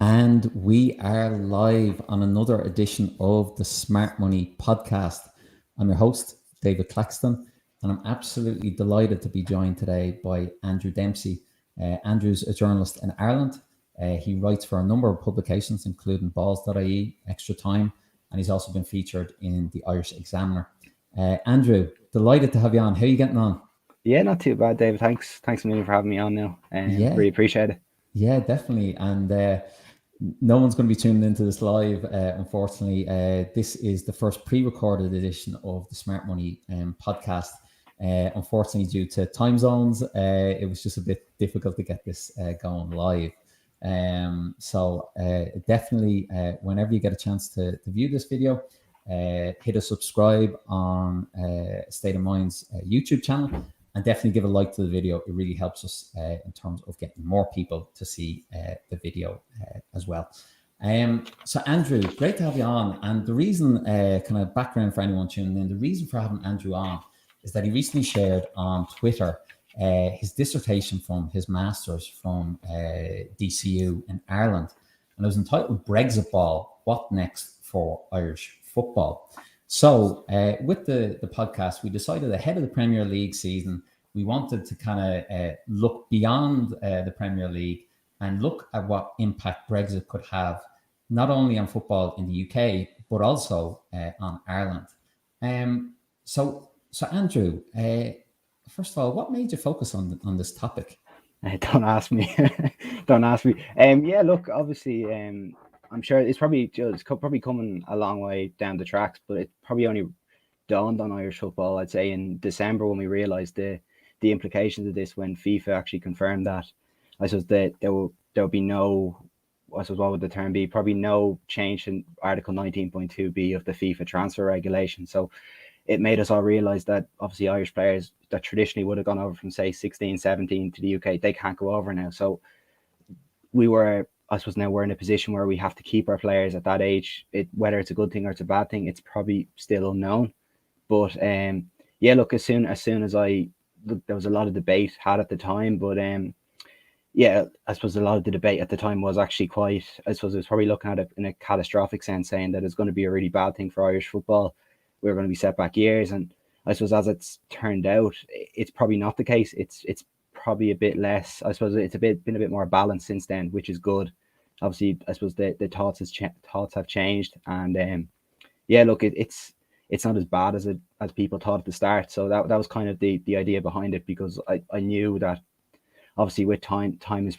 And we are live on another edition of the Smart Money podcast. I'm your host, David Claxton, and I'm absolutely delighted to be joined today by Andrew Dempsey. Andrew's a journalist in Ireland. He writes for a number of publications, including balls.ie, Extra Time, and he's also been featured in the Irish Examiner. Andrew, delighted to have you on. How are you getting on? Yeah, not too bad, David. Thanks a million for having me on now. Yeah, Really appreciate it. yeah, definitely. And no one's going to be tuning into this live, unfortunately. This is the first pre-recorded edition of the Smart Money podcast. Unfortunately, due to time zones, it was just a bit difficult to get this going live. So definitely, whenever you get a chance to view this video, hit a subscribe on State of Mind's YouTube channel, and definitely give a like to the video. It really helps us in terms of getting more people to see the video as well. So Andrew, great to have you on. And the reason, kind of background for anyone tuning in, the reason for having Andrew on is that he recently shared on Twitter his dissertation from his master's from DCU in Ireland. And it was entitled Brexit Ball, What Next for Irish Football? So with the podcast, we decided ahead of the Premier League season, we wanted to kind of look beyond the Premier League and look at what impact Brexit could have, not only on football in the UK, but also on Ireland. So Andrew, first of all, what made you focus on this topic? Don't ask me. Don't ask me. Yeah, look, obviously, I'm sure it's probably coming a long way down the tracks, but it probably only dawned on Irish football, I'd say, in December when we realised the implications of this when FIFA actually confirmed that. I suppose that there will be no, I suppose what would the term be? Probably no change in Article 19.2b of the FIFA transfer regulation. So it made us all realize that obviously Irish players that traditionally would have gone over from say 16, 17 to the UK, they can't go over now. So I suppose now we're in a position where we have to keep our players at that age. Whether it's a good thing or it's a bad thing, it's probably still unknown. But yeah, look, as soon as I look, there was a lot of debate had at the time, but yeah, I suppose a lot of the debate at the time was actually quite. I suppose it was probably looking at it in a catastrophic sense, saying that it's going to be a really bad thing for Irish football. We're going to be set back years, and I suppose as it's turned out, it's probably not the case. It's probably a bit less. I suppose it's been a bit more balanced since then, which is good. Obviously, I suppose the thoughts have changed, and yeah, look, it's not as bad as people thought at the start. So that was kind of the idea behind it, because I knew that obviously with time is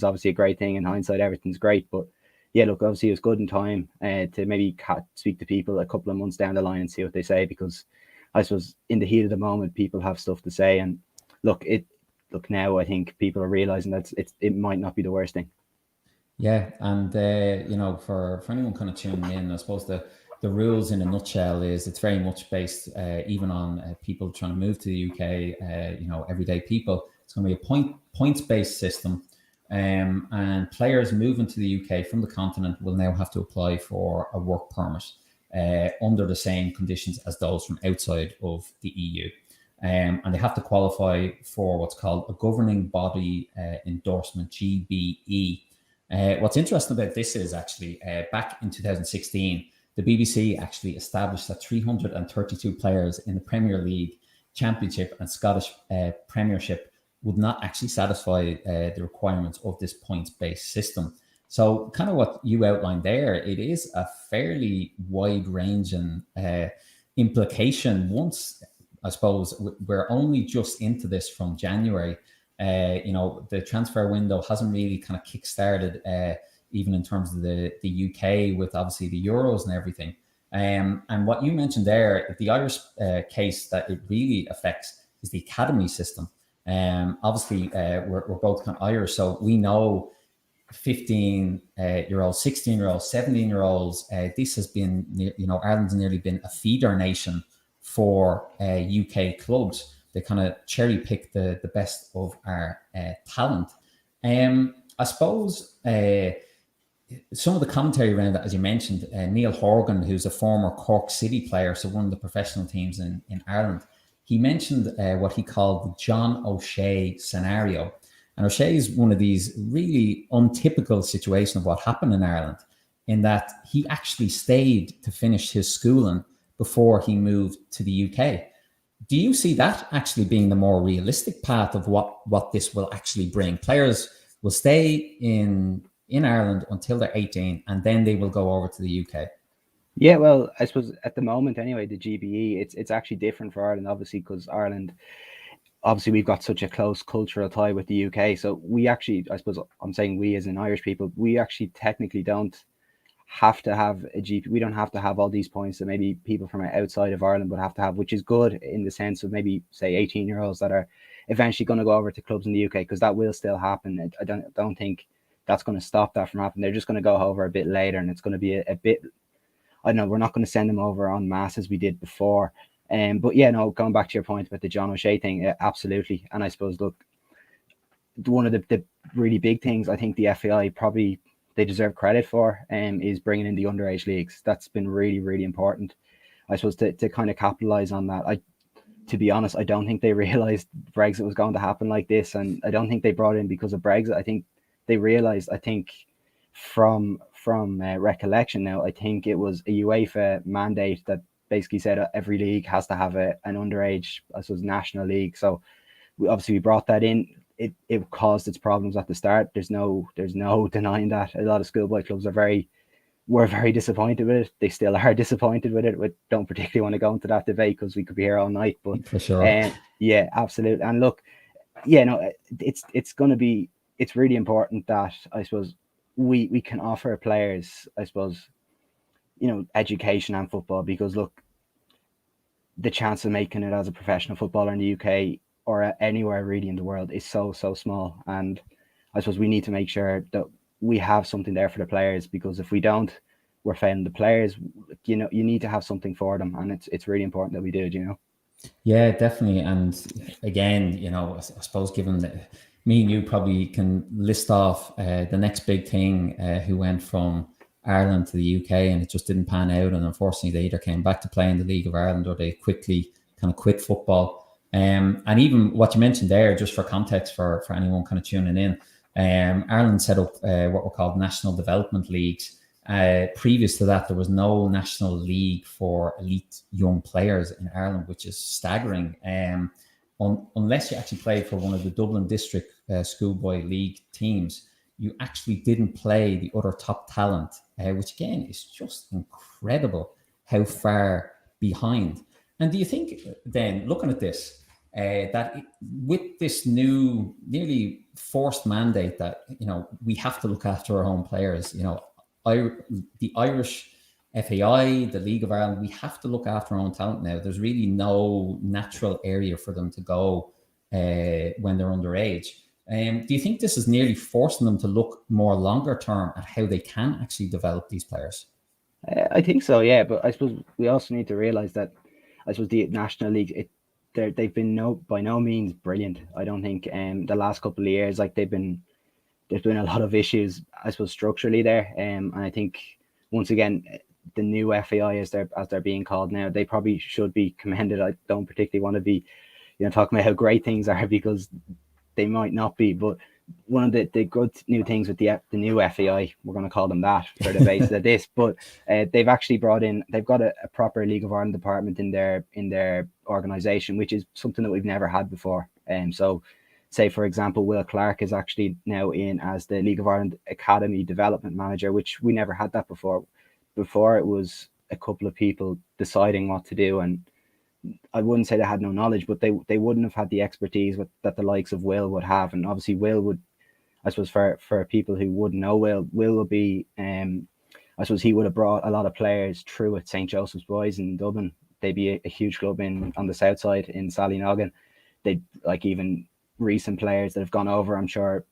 obviously a great thing. In hindsight, everything's great, but yeah, look, obviously it was good in time to maybe speak to people a couple of months down the line and see what they say, because I suppose in the heat of the moment, people have stuff to say, and look, now I think people are realizing that it might not be the worst thing. Yeah, and for anyone kind of tuning in, I suppose the rules in a nutshell is it's very much based even on people trying to move to the UK. Everyday people. It's going to be a points based system, and players moving to the UK from the continent will now have to apply for a work permit under the same conditions as those from outside of the EU. And they have to qualify for what's called a governing body endorsement, GBE. What's interesting about this is actually back in 2016, the BBC actually established that 332 players in the Premier League, Championship, and Scottish Premiership would not actually satisfy the requirements of this points-based system. So, kind of what you outlined there, it is a fairly wide-ranging implication. Once, I suppose, we're only just into this from January. The transfer window hasn't really kind of kick-started, even in terms of the UK with obviously the Euros and everything. And what you mentioned there, the Irish case that it really affects is the academy system. Obviously, we're both kind of Irish, so we know 15-year-olds, 16-year-olds, 17-year-olds. This has been, Ireland's nearly been a feeder nation for UK clubs. They kind of cherry pick the best of our talent. I suppose some of the commentary around that, as you mentioned, Neil Horgan, who's a former Cork City player, so one of the professional teams in Ireland, he mentioned what he called the John O'Shea scenario. And O'Shea is one of these really untypical situations of what happened in Ireland, in that he actually stayed to finish his schooling before he moved to the UK. Do you see that actually being the more realistic path of what this will actually bring? Players will stay in Ireland until they're 18, and then they will go over to the UK. Yeah, well, I suppose at the moment anyway, the GBE, it's actually different for Ireland, obviously, because Ireland, obviously, we've got such a close cultural tie with the UK. So we actually, I suppose I'm saying we as in Irish people, we actually technically don't have to have a GP. We don't have to have all these points that maybe people from outside of Ireland would have to have, which is good in the sense of maybe say 18-year-olds that are eventually going to go over to clubs in the UK, because that will still happen. I don't think that's going to stop that from happening. They're just going to go over a bit later, and it's going to be a bit. I don't know. We're not going to send them over en masse as we did before. But yeah, no. Going back to your point about the John O'Shea thing, absolutely. And I suppose, look, one of the really big things I think the FAI probably they deserve credit for is bringing in the underage leagues. That's been really, really important, I suppose, to kind of capitalize on that. To be honest, I don't think they realized Brexit was going to happen like this, and I don't think they brought in because of Brexit. I think they realized, I think from recollection now, I think it was a UEFA mandate that basically said every league has to have an underage, I suppose, national league. So we brought that in. It caused its problems at the start. There's no denying that. A lot of schoolboy clubs were very disappointed with it. They still are disappointed with it. We don't particularly want to go into that debate because we could be here all night. But For sure. yeah, absolutely. And look, yeah, no, it's going to be, it's really important that I suppose we can offer players, I suppose, education and football, because look, the chance of making it as a professional footballer in the UK or anywhere really in the world is so small. And I suppose we need to make sure that we have something there for the players, because if we don't, we're failing the players. You need to have something for them, and it's really important that we do. Yeah, definitely. And again, I suppose given that me and you probably can list off the next big thing, who went from Ireland to the UK and it just didn't pan out. And unfortunately, they either came back to play in the League of Ireland or they quickly kind of quit football. And even what you mentioned there, just for context for anyone kind of tuning in, Ireland set up what were called national development leagues. Previous to that, there was no national league for elite young players in Ireland, which is staggering. Unless you actually played for one of the Dublin District Schoolboy League teams, you actually didn't play the other top talent, which again is just incredible how far behind. And do you think then, looking at this, with this new, nearly forced mandate that we have to look after our own players, the Irish FAI, the League of Ireland, we have to look after our own talent now. There's really no natural area for them to go when they're underage. Do you think this is nearly forcing them to look more longer term at how they can actually develop these players? I think so, yeah. But I suppose we also need to realize that I suppose the national leagues, they've been by no means brilliant. I don't think the last couple of years, like there's been a lot of issues, I suppose, structurally there. And I think once again, the new FAI, as they're being called now, they probably should be commended. I don't particularly want to be, talking about how great things are, because they might not be. But one of the good new things with the new FAI, we're going to call them that for the basis of this, but they've actually they've got a proper League of Ireland department in their organisation, which is something that we've never had before. So say, for example, Will Clark is actually now in as the League of Ireland Academy Development Manager, which we never had that before. Before, it was a couple of people deciding what to do, and I wouldn't say they had no knowledge, but they wouldn't have had the expertise that the likes of Will would have. And obviously Will would, I suppose, for people who wouldn't know Will would be, I suppose he would have brought a lot of players through at St. Joseph's Boys in Dublin. They'd be a huge club on the south side in Sallynoggin. They'd like even recent players that have gone over. I'm sure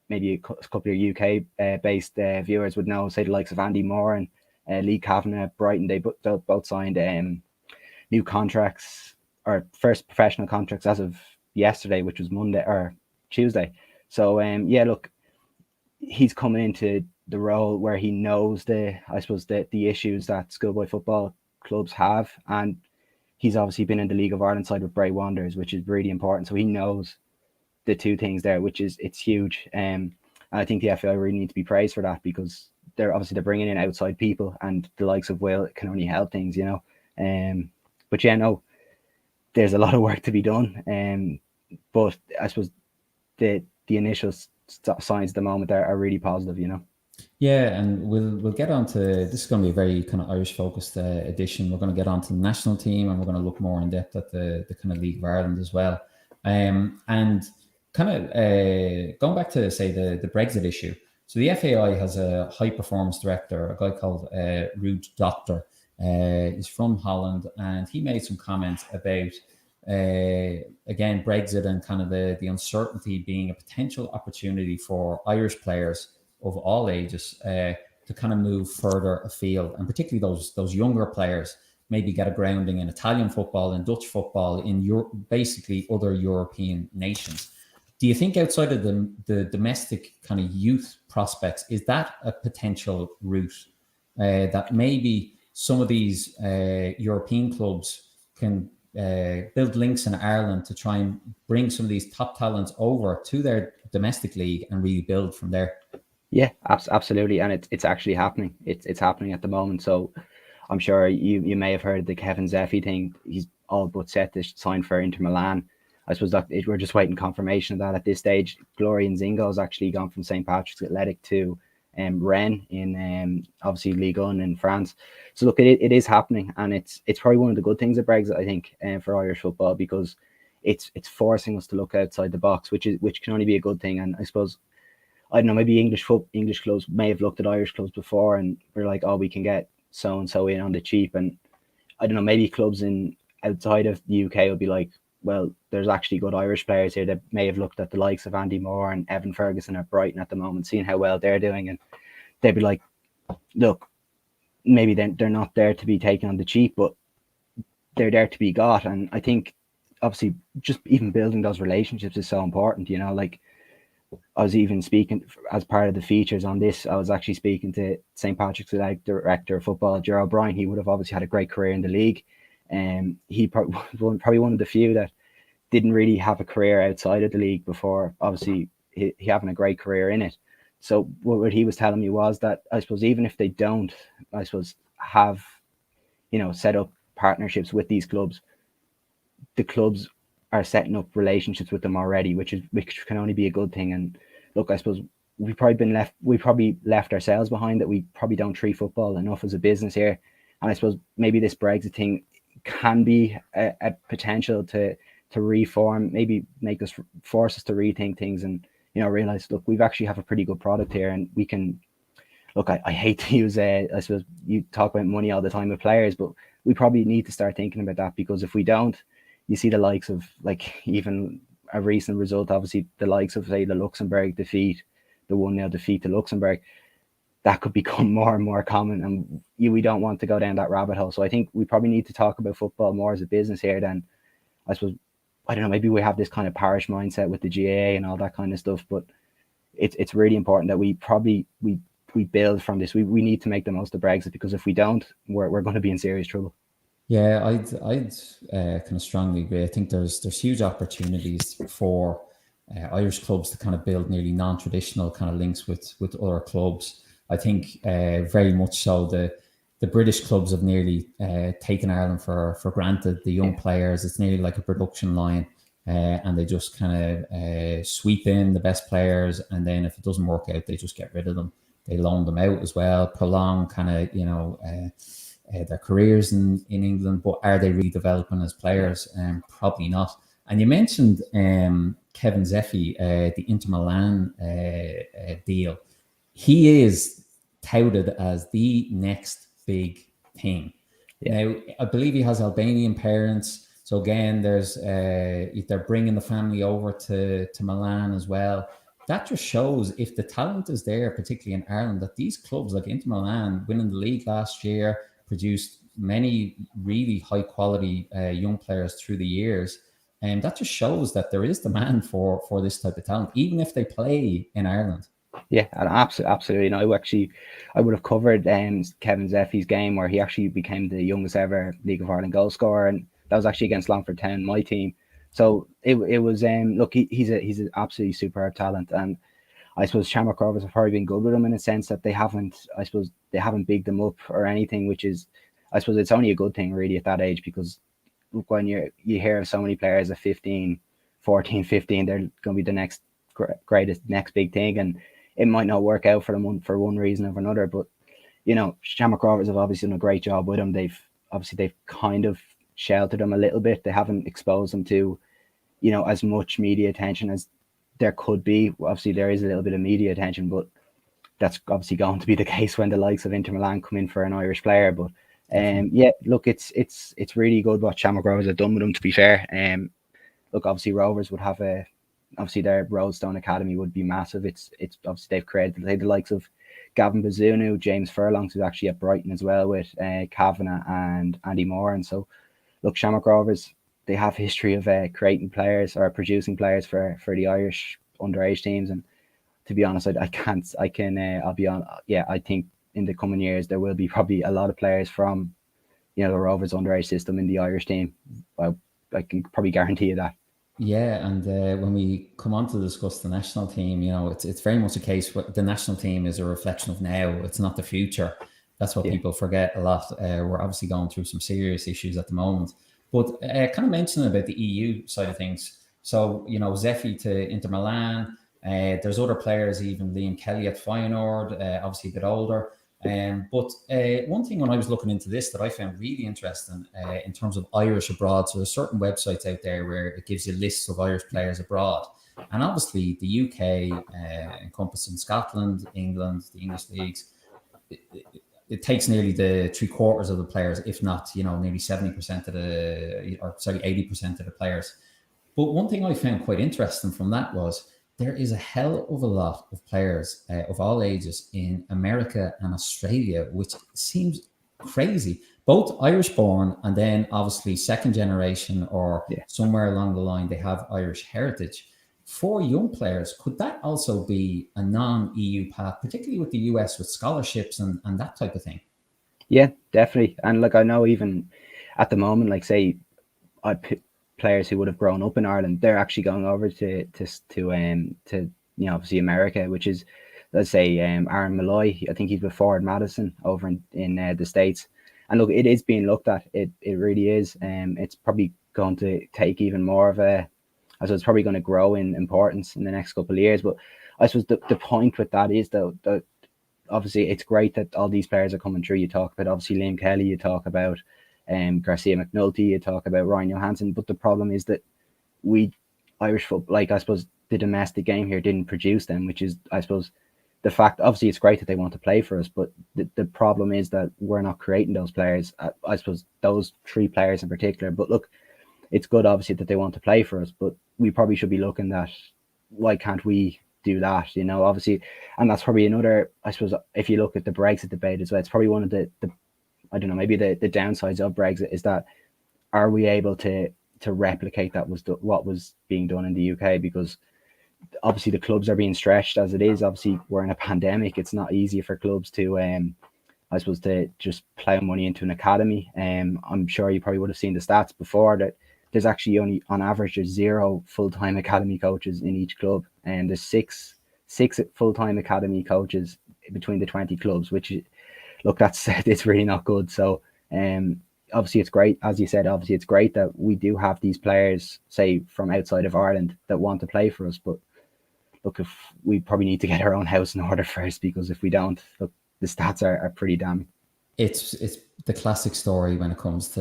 maybe a couple of UK based viewers would know, say the likes of Andy Moore and Lee Kavanagh at Brighton. They both signed new contracts, or first professional contracts, as of yesterday, which was Monday or Tuesday. So yeah, look, he's coming into the role where he knows the issues that schoolboy football clubs have, and he's obviously been in the League of Ireland side with Bray Wanderers, which is really important. So he knows the two things there, which is it's huge. And I think the FAI really need to be praised for that, because they're bringing in outside people, and the likes of Will can only help things, you know. But yeah, no, there's a lot of work to be done. But I suppose the initial signs at the moment are really positive, you know. Yeah, and we'll get on to this. Is going to be a very kind of Irish focused edition. We're going to get on to the national team, and we're going to look more in depth at the kind of League of Ireland as well. And kind of going back to say the Brexit issue. So the FAI has a high performance director, a guy called Ruud Doctor. He's from Holland, and he made some comments about again Brexit and kind of the uncertainty being a potential opportunity for Irish players of all ages to kind of move further afield, and particularly those younger players maybe get a grounding in Italian football and Dutch football in basically other European nations. Do you think outside of the domestic kind of youth prospects, is that a potential route that maybe some of these European clubs can build links in Ireland to try and bring some of these top talents over to their domestic league and really build from there? Yeah, absolutely, and it's actually happening. It's happening at the moment. So I'm sure you may have heard the Kevin Zeffy thing. He's all but set to sign for Inter Milan. I suppose that we're just waiting confirmation of that at this stage. Glorian Zingo's actually gone from St. Patrick's Athletic to Rennes in obviously Ligue 1 in France. So look, it is happening, and it's probably one of the good things of Brexit, I think, for Irish football, because it's forcing us to look outside the box, which can only be a good thing. And I suppose, I don't know, maybe English clubs may have looked at Irish clubs before and we're like, oh, we can get so and so in on the cheap, and I don't know, maybe clubs in outside of the UK will be like, well, there's actually good Irish players here that may have looked at the likes of Andy Moore and Evan Ferguson at Brighton at the moment, seeing how well they're doing, and they'd be like, look, maybe they're not there to be taken on the cheap, but they're there to be got. And I think obviously just even building those relationships is so important, you know. Like, I was even speaking as part of the features on this. I was actually speaking to St. Patrick's director of football, Gerald O'Brien. He would have obviously had a great career in the league, and he probably one of the few that didn't really have a career outside of the league before. Obviously, he having a great career in it. So what he was telling me was that, I suppose, even if they don't, I suppose, have, you know, set up partnerships with these clubs, the clubs are setting up relationships with them already, which can only be a good thing. And look, I suppose we probably left ourselves behind, that we probably don't treat football enough as a business here. And I suppose maybe this Brexit thing can be a potential to reform, maybe force us to rethink things, and, you know, realize, look, we've actually have a pretty good product here, and we can look. I hate to use I suppose you talk about money all the time with players, but we probably need to start thinking about that, because if we don't, you see the likes of, like, even a recent result, obviously the likes of, say, the Luxembourg defeat, the 1-0 defeat to Luxembourg, that could become more and more common, and we don't want to go down that rabbit hole. So I think we probably need to talk about football more as a business here than, I suppose, I don't know, maybe we have this kind of parish mindset with the GAA and all that kind of stuff, but it's really important that we build from this. We need to make the most of Brexit, because if we don't, we're going to be in serious trouble. Yeah, I'd kind of strongly agree. I think there's huge opportunities for Irish clubs to kind of build nearly non-traditional kind of links with other clubs. I think very much so the British clubs have nearly taken Ireland for granted. The young players, it's nearly like a production line, and they just kind of sweep in the best players, and then if it doesn't work out, they just get rid of them. They loan them out as well, prolong kind of, you know, their careers in England, but are they really developing as players? Probably not. And you mentioned Kevin Zeffy, the Inter Milan deal. He is touted as the next big thing. Yeah. Now, I believe he has Albanian parents. So again, there's they're bringing the family over to Milan as well. That just shows, if the talent is there, particularly in Ireland, that these clubs like Inter Milan, winning the league last year, produced many really high quality young players through the years. And that just shows that there is demand for this type of talent, even if they play in Ireland. Yeah, absolutely. No, I would have covered Kevin Zeffy's game where he actually became the youngest ever League of Ireland goal scorer, and that was actually against Longford Town, my team. So it was look, he's an absolutely superb talent, and I suppose Shamrock Rovers have probably been good with him in a sense that they haven't bigged him up or anything, which is, I suppose it's only a good thing really at that age, because look, when you hear of so many players at 15, 14, 15, they're going to be the next greatest, next big thing, and it might not work out for them for one reason or another. But Shamrock Rovers have obviously done a great job with him. They've kind of sheltered him a little bit. They haven't exposed him to as much media attention as there could be. Obviously, there is a little bit of media attention, but that's obviously going to be the case when the likes of Inter Milan come in for an Irish player. But yeah, look, it's really good what Shamrock Rovers have done with him, to be fair. Look, obviously Rovers would have obviously their Roadstone Academy would be massive. It's obviously they've created the likes of Gavin Bazunu, James Furlongs, who's actually at Brighton as well, with Kavanagh and Andy Moore. And so, look, Shamrock Rovers, they have history of creating players or producing players for the Irish underage teams. And to be honest, I'll be on. Yeah, I think in the coming years there will be probably a lot of players from the Rovers underage system in the Irish team. I can probably guarantee you that. Yeah, and when we come on to discuss the national team, it's very much a case where the national team is a reflection of now. It's not the future. That's what people forget a lot. We're obviously going through some serious issues at the moment. But kind of mentioning about the EU side of things. So, Zeffy to Inter Milan. There's other players, even Liam Kelly at Feyenoord, obviously a bit older. But one thing when I was looking into this that I found really interesting in terms of Irish abroad, so there's certain websites out there where it gives you lists of Irish players abroad. And obviously the UK, encompassing Scotland, England, the English leagues, it takes nearly the 3/4 of the players, if not, maybe 70% of 80% of the players. But one thing I found quite interesting from that was there is a hell of a lot of players of all ages in America and Australia, which seems crazy. Both Irish born and then obviously second generation or somewhere along the line, they have Irish heritage. For young players, could that also be a non-EU path, particularly with the US with scholarships and that type of thing? Yeah, definitely. And like, I know even at the moment, like say, players who would have grown up in Ireland, they're actually going over to obviously America, which is, let's say, Aaron Malloy. I think he's with Forward Madison over in the States. And look, it is being looked at. It really is. It's probably going to take even more of it's probably going to grow in importance in the next couple of years. But I suppose the point with that is that obviously it's great that all these players are coming through. You talk about obviously Liam Kelly, you talk about Garcia McNulty, you talk about Ryan Johansson, but the problem is that we Irish football, like I suppose the domestic game here didn't produce them, which is I suppose the fact. Obviously it's great that they want to play for us, but the problem is that we're not creating those players. I suppose those three players in particular. But look, it's good obviously that they want to play for us, but we probably should be looking at why can't we do that, obviously. And that's probably another, I suppose, if you look at the Brexit debate as well, it's probably one of the I don't know, maybe the downsides of Brexit is that are we able to replicate what was being done in the UK? Because obviously the clubs are being stretched as it is. Obviously we're in a pandemic. It's not easy for clubs to I suppose to just plow money into an academy. I'm sure you probably would have seen the stats before that there's actually only on average there's 0 full-time academy coaches in each club, and there's six full-time academy coaches between the 20 clubs, which look, it's really not good. So obviously it's great, as you said, obviously it's great that we do have these players, say, from outside of Ireland that want to play for us. But look, if we probably need to get our own house in order first, because if we don't, look, the stats are pretty damning. It's the classic story when it comes to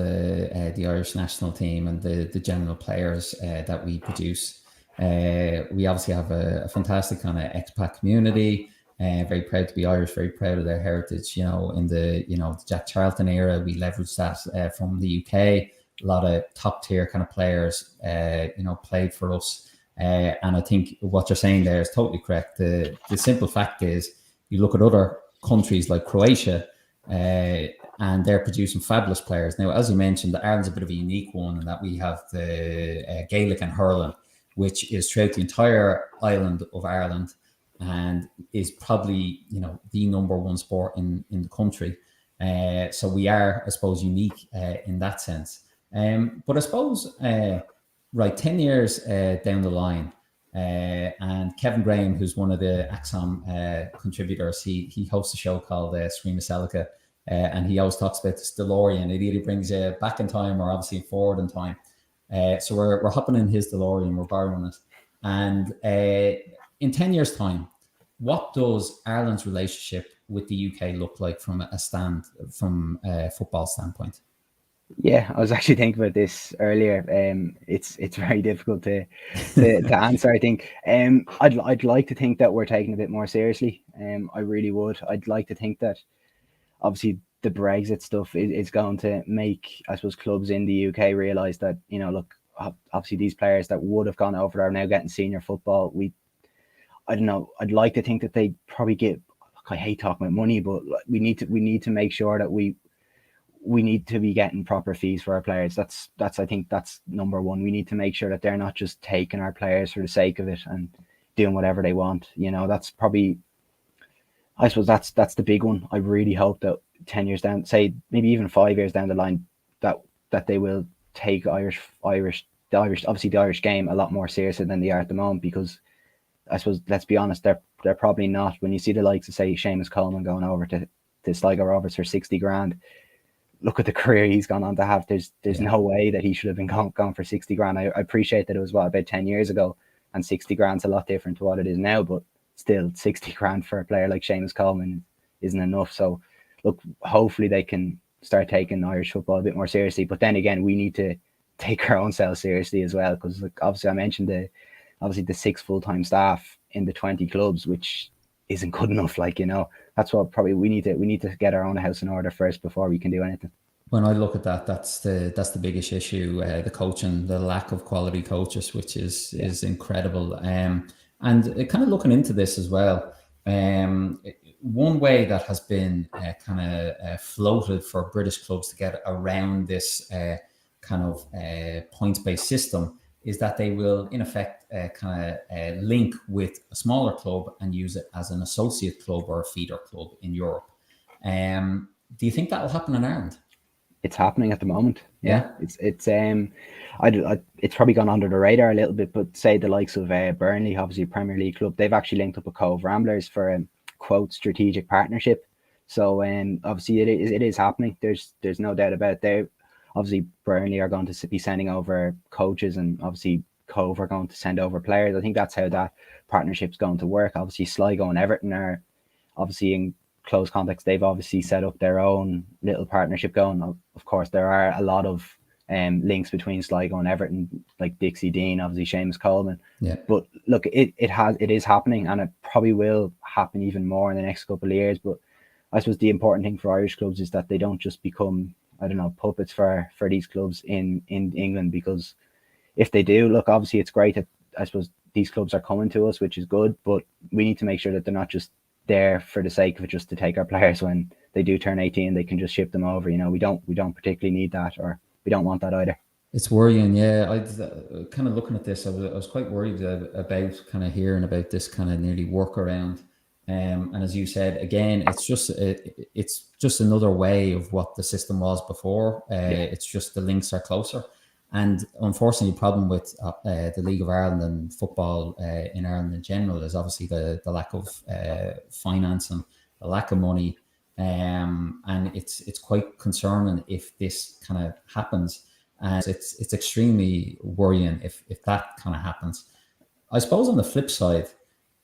the Irish national team and the general players that we produce. We obviously have a fantastic kind of expat community. Very proud to be Irish, very proud of their heritage. In the Jack Charlton era, we leveraged that from the UK. A lot of top tier kind of players, played for us. And I think what you're saying there is totally correct. The simple fact is, you look at other countries like Croatia, and they're producing fabulous players. Now, as you mentioned, Ireland's a bit of a unique one in that we have the Gaelic and hurling, which is throughout the entire island of Ireland and is probably, the number one sport in the country. So we are, I suppose, unique in that sense. But I suppose right, 10 years down the line, and Kevin Graham, who's one of the Axom contributors, he hosts a show called Scream of Celica, and he always talks about this DeLorean. It either brings you back in time or obviously forward in time. So we're hopping in his DeLorean, we're borrowing it. And in 10 years' time, what does Ireland's relationship with the UK look like from a football standpoint? Yeah, I was actually thinking about this earlier. It's very difficult to answer. I think I'd like to think that we're taking it a bit more seriously. I really would. I'd like to think that obviously the Brexit stuff is going to make, I suppose, clubs in the UK realize that, look, obviously these players that would have gone over are now getting senior football. I don't know. I'd like to think that they probably get. I hate talking about money, but we need to make sure that we need to be getting proper fees for our players. That's I think that's number one. We need to make sure that they're not just taking our players for the sake of it and doing whatever they want. That's probably, I suppose that's the big one. I really hope that 10 years down, say maybe even 5 years down the line, that they will take obviously the Irish game a lot more seriously than they are at the moment, because I suppose, let's be honest, they're probably not. When you see the likes of, say, Seamus Coleman going over to Sligo Rovers for 60 grand, look at the career he's gone on to have. There's no way that he should have been gone for 60 grand. I appreciate that it was about 10 years ago, and 60 grand's a lot different to what it is now, but still 60 grand for a player like Seamus Coleman isn't enough. So look, hopefully they can start taking Irish football a bit more seriously. But then again, we need to take our own selves seriously as well, because obviously I mentioned the 6 full-time staff in the 20 clubs, which isn't good enough. That's what probably we need to get our own house in order first before we can do anything. When I look at that, that's the biggest issue, the coaching, the lack of quality coaches, which is incredible. And kind of looking into this as well, one way that has been kind of floated for British clubs to get around this kind of points-based system is that they will, in effect, kind of link with a smaller club and use it as an associate club or a feeder club in Europe. Do you think that will happen in Ireland? It's happening at the moment. Yeah. It's probably gone under the radar a little bit, but say the likes of Burnley, obviously a Premier League club, they've actually linked up with Cove Ramblers for a quote strategic partnership. So obviously it is happening. There's no doubt about it. They obviously Burnley are going to be sending over coaches, and obviously Cove are going to send over players. I think that's how that partnership's going to work. Obviously Sligo and Everton are obviously in close contacts. They've obviously set up their own little partnership going. Of course, there are a lot of links between Sligo and Everton, like Dixie Dean, obviously Seamus Coleman. Yeah. But look, it is happening, and it probably will happen even more in the next couple of years. But I suppose the important thing for Irish clubs is that they don't just become, I don't know, puppets for these clubs in England, because if they do, look, obviously it's great that I suppose these clubs are coming to us, which is good, but we need to make sure that they're not just there for the sake of it, just to take our players. When they do turn 18, they can just ship them over. We don't particularly need that, or we don't want that either. It's worrying. Yeah, I kind of looking at this, I was quite worried about kind of hearing about this kind of nearly workaround. And as you said, again, it's just another way of what the system was before. It's just the links are closer. And unfortunately, the problem with the League of Ireland and football in Ireland in general is obviously the lack of finance and the lack of money. And it's quite concerning if this kind of happens. And it's extremely worrying if that kind of happens. I suppose on the flip side,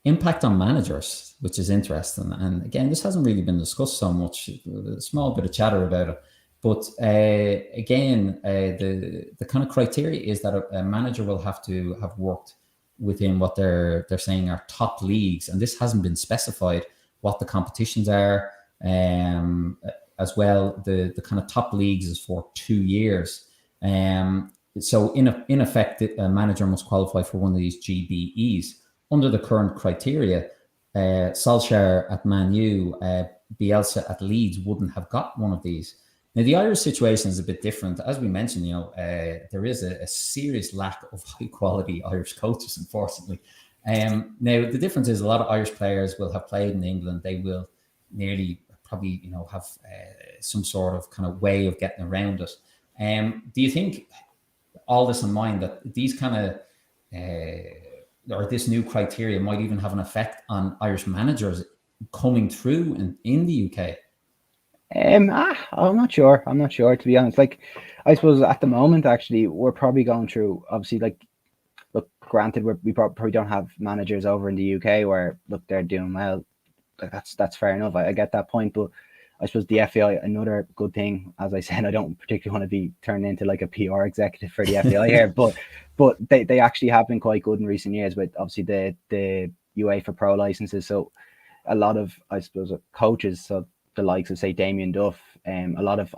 impact on managers, which is interesting. And again, this hasn't really been discussed so much. A small bit of chatter about it. But again, the kind of criteria is that a manager will have to have worked within what they're saying are top leagues, and this hasn't been specified what the competitions are. As well, the kind of top leagues is for 2 years. So in effect, a manager must qualify for one of these GBEs under the current criteria. Solskjaer at Man U, Bielsa at Leeds wouldn't have got one of these. Now, the Irish situation is a bit different. As we mentioned, there is a serious lack of high-quality Irish coaches, unfortunately. Now, the difference is a lot of Irish players will have played in England. They will nearly probably, have some sort of kind of way of getting around it. Do you think all this in mind, that these kind of or this new criteria might even have an effect on Irish managers coming through in the UK? I'm not sure. I'm not sure, to be honest. Like, I suppose at the moment, actually, we're probably going through, obviously, like, look, granted, we probably don't have managers over in the UK where, look, they're doing well. Like, that's fair enough. I get that point, but I suppose the FAI, another good thing, as I said, I don't particularly want to be turned into like a PR executive for the FAI here, but they actually have been quite good in recent years with obviously the UEFA Pro licenses. So a lot of, I suppose, coaches, so the likes of, say, Damien Duff, a lot of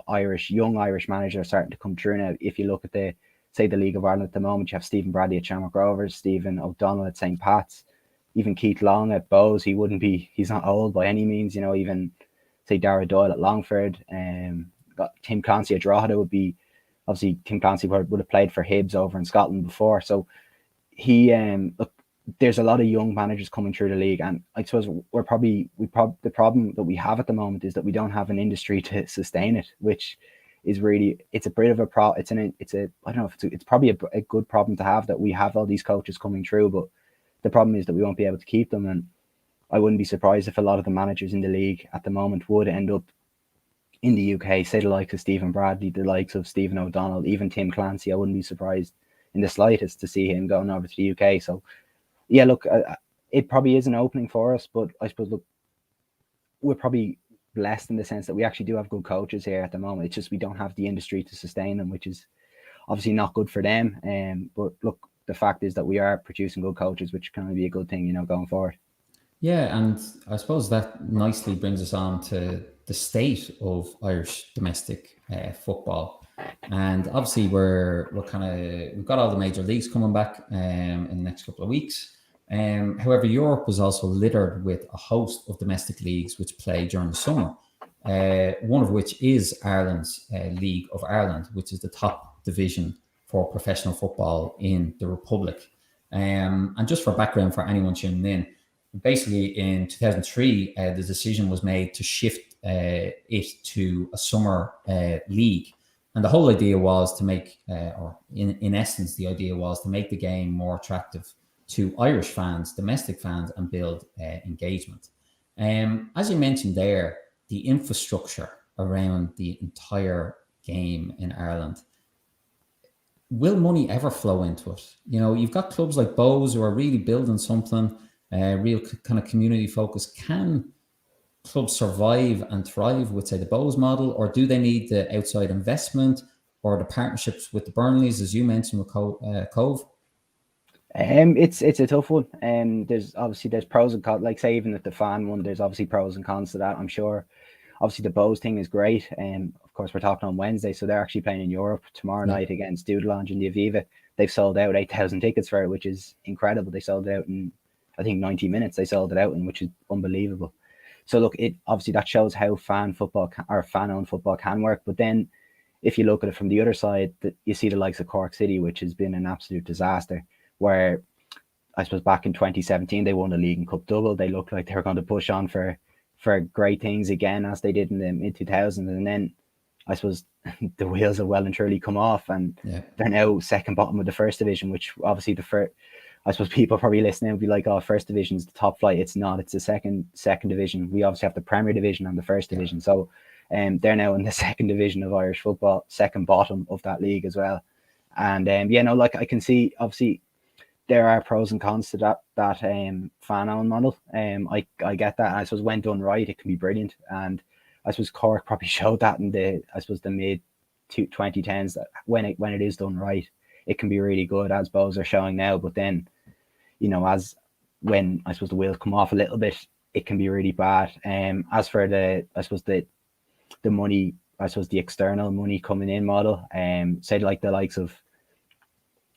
young Irish managers are starting to come through now. If you look at say the League of Ireland at the moment, you have Stephen Bradley at Shamrock Rovers, Stephen O'Donnell at St. Pat's, even Keith Long at Bows. He's not old by any means, even say Dara Doyle at Longford, got Tim Clancy at Drogheda would be, obviously Tim Clancy would have played for Hibs over in Scotland before. So look, there's a lot of young managers coming through the league, and I suppose the problem that we have at the moment is that we don't have an industry to sustain it, which is really, it's a bit of a I don't know if it's probably a good problem to have, that we have all these coaches coming through, but the problem is that we won't be able to keep them. And I wouldn't be surprised if a lot of the managers in the league at the moment would end up in the UK, say the likes of Stephen Bradley, the likes of Stephen O'Donnell, even Tim Clancy. I wouldn't be surprised in the slightest to see him going over to the UK. So yeah, look, it probably is an opening for us, but I suppose, look, we're probably blessed in the sense that we actually do have good coaches here at the moment. It's just we don't have the industry to sustain them, which is obviously not good for them. But look, the fact is that we are producing good coaches, which can be a good thing, going forward. Yeah, and I suppose that nicely brings us on to the state of Irish domestic football. And obviously, we've got all the major leagues coming back in the next couple of weeks. However, Europe was also littered with a host of domestic leagues which play during the summer. One of which is Ireland's League of Ireland, which is the top division for professional football in the Republic. And just for background for anyone tuning in, basically in 2003, the decision was made to shift it to a summer league. And the whole idea was to make, or in essence, the idea was to make the game more attractive to Irish fans, domestic fans, and build engagement. As you mentioned there, the infrastructure around the entire game in Ireland, will money ever flow into it? You've got clubs like Bows who are really building something, real kind of community focus. Can clubs survive and thrive with, say, the Bows model, or do they need the outside investment or the partnerships with the Burnleys, as you mentioned with Cove? It's a tough one. There's pros and cons. Like, say, even at the fan one, there's obviously pros and cons to that, I'm sure. Obviously, the Bows thing is great. Of course, we're talking on Wednesday, so they're actually playing in Europe tomorrow night against Dude Lounge in the Aviva. They've sold out 8,000 tickets for it, which is incredible. They sold it out in, I think, 90 minutes. They sold it out in, which is unbelievable. So look, it obviously that shows how fan-owned football can work. But then, if you look at it from the other side, that you see the likes of Cork City, which has been an absolute disaster. Where I suppose back in 2017 they won the League and Cup double. They looked like they were going to push on for great things again, as they did in the mid 2000s, and then I suppose the wheels have well and truly come off, and they're now second bottom of the first division, which obviously I suppose people probably listening will be like, oh, first division is the top flight. It's not. It's the second division. We obviously have the Premier Division and the first division. So they're now in the second division of Irish football, second bottom of that league as well. And like, I can see, obviously, there are pros and cons to that fan-owned model. I get that. And I suppose when done right, it can be brilliant. And I suppose Cork probably showed that in the mid 2010s, that when it is done right, it can be really good, as Bows are showing now. But then, as when I suppose the wheels come off a little bit, it can be really bad. As for the money, I suppose the external money coming in model, say like the likes of,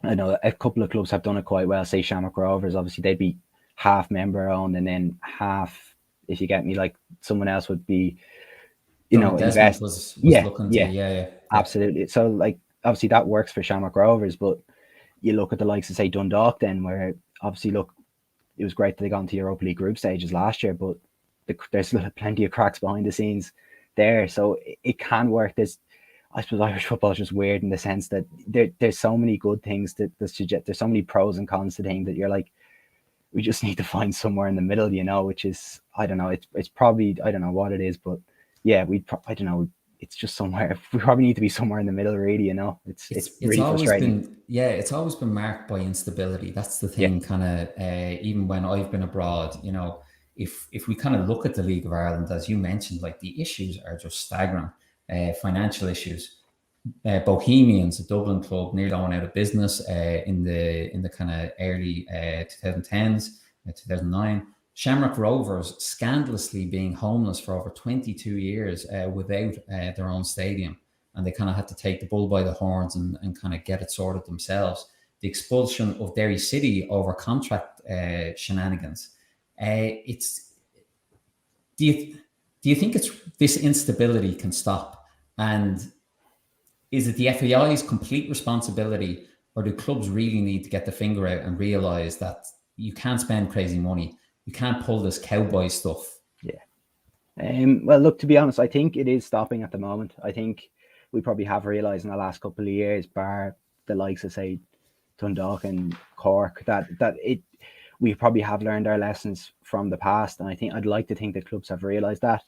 I know a couple of clubs have done it quite well. Say Shamrock Rovers, obviously they'd be half member owned, and then half, if you get me, like someone else would be, invest. Was looking to, absolutely. So like, obviously that works for Shamrock Rovers, but you look at the likes of, say, Dundalk then, where obviously, look, it was great that they got into Europa League group stages last year, but there's plenty of cracks behind the scenes there. So it can work. I suppose Irish football is just weird in the sense that there's so many good things that suggest, there's so many pros and cons to things that you're like, we just need to find somewhere in the middle, which is, I don't know, it's probably, I don't know what it is, but yeah, I don't know, it's just somewhere, we probably need to be somewhere in the middle, really, it's It's really always frustrating. been, yeah, it's always been marked by instability. That's the Yeah, thing, kind of, even when I've been abroad, if we kind of look at the League of Ireland, as you mentioned, like the issues are just staggering. Financial issues. Bohemians, a Dublin club, nearly going out of business in the kind of early 2010s, 2009. Shamrock Rovers scandalously being homeless for over 22 years without their own stadium, and they kind of had to take the bull by the horns and kind of get it sorted themselves. The expulsion of Derry City over contract shenanigans. It's do you do you think it's this instability can stop? And is it the FAI's complete responsibility, or do clubs really need to get the finger out and realize that you can't spend crazy money? You can't pull this cowboy stuff. yeah. Well, look, to be honest, I think it is stopping at the moment. I think we probably have realised in the last couple of years, bar the likes of, say, Dundalk and Cork, that we probably have learned our lessons from the past, and I'd like to think that clubs have realised that.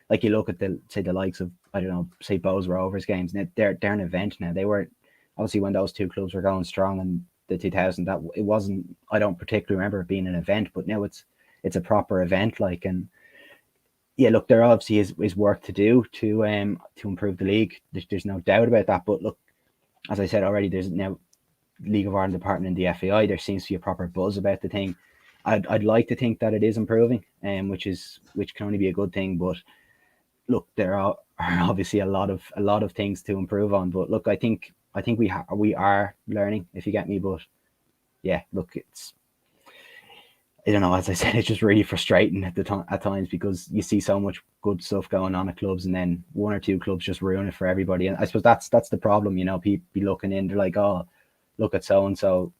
Like you look at the likes of, I don't know, say Bows Rovers games, and they're an event now. They were obviously, when those two clubs were going strong in the 2000s, that it wasn't. I don't particularly remember it being an event, but now it's a proper event, like. And yeah, look, there obviously is work to do to improve the league. There's no doubt about that. But look, as I said already, there's now League of Ireland department in the FAI. There seems to be a proper buzz about the thing. I'd like to think that it is improving, which can only be a good thing. But look, there are obviously a lot of things to improve on. But look, I think we are learning, if you get me. But yeah, look, it's, I don't know. As I said, it's just really frustrating at times, because you see so much good stuff going on at clubs, and then one or two clubs just ruin it for everybody. And I suppose that's the problem. People be looking in, they're like, oh, look at so and so,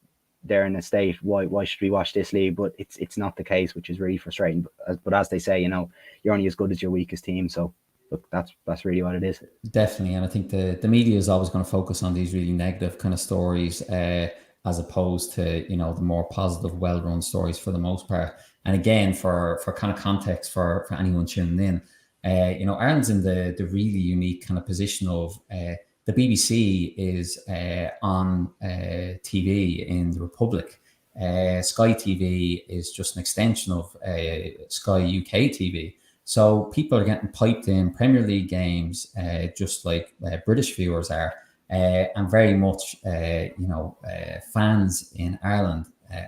they're in a state. Why should we watch this league? But it's not the case, which is really frustrating. But as they say, you're only as good as your weakest team. So look, that's really what it is. Definitely, and I think the media is always going to focus on these really negative kind of stories, as opposed to the more positive, well-run stories for the most part. And again, for kind of context for anyone tuning in, Ireland's in the really unique kind of position of the BBC is on TV in the Republic. Sky TV is just an extension of Sky UK TV. So people are getting piped in Premier League games, just like British viewers are, and very much, fans in Ireland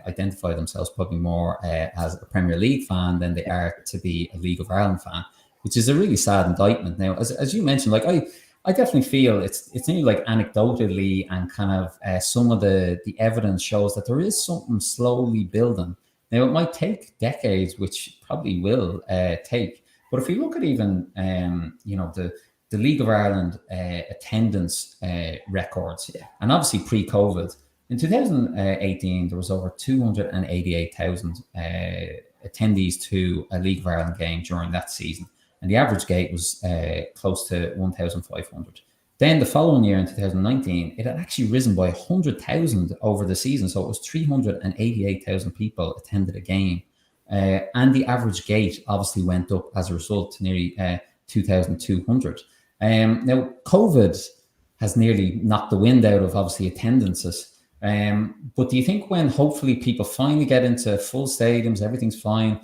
identify themselves probably more as a Premier League fan than they are to be a League of Ireland fan, which is a really sad indictment. Now, as you mentioned, like I definitely feel it's only like anecdotally, and kind of some of the evidence shows that there is something slowly building. Now, it might take decades, which probably will take. But if you look at even, the League of Ireland attendance records, Yeah. and obviously pre-COVID, in 2018, there was over 288,000 attendees to a League of Ireland game during that season. And the average gate was close to 1,500. Then the following year, in 2019, it had actually risen by 100,000 over the season. So it was 388,000 people attended a game. And the average gate obviously went up as a result to nearly 2,200. Now, COVID has nearly knocked the wind out of obviously attendances. But do you think when hopefully people finally get into full stadiums, everything's fine,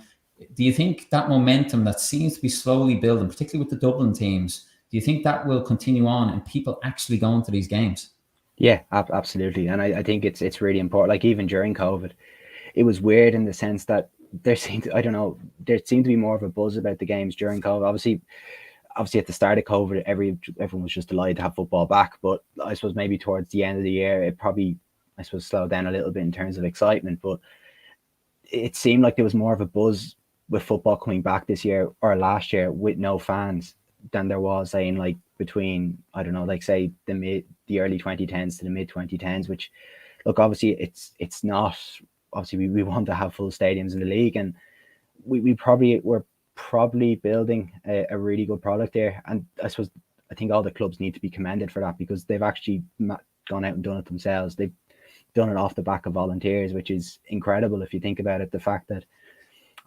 do you think that momentum that seems to be slowly building, particularly with the Dublin teams, do you think that will continue on and people actually going to these games? Yeah, absolutely. And I think it's really important. Like, even during COVID, it was weird in the sense that there seemed, I don't know, there seemed to be more of a buzz about the games during COVID. Obviously at the start of COVID, everyone was just delighted to have football back. But I suppose maybe towards the end of the year, it probably, I suppose, slowed down a little bit in terms of excitement. But it seemed like there was more of a buzz with football coming back this year or last year with no fans than there was saying, like, between, I don't know, like, say the early 2010s to the mid 2010s, which, look, obviously it's not, obviously we want to have full stadiums in the league, and we're probably building a really good product there. And I suppose I think all the clubs need to be commended for that, because they've actually gone out and done it themselves. They've done it off the back of volunteers, which is incredible if you think about it. The fact that,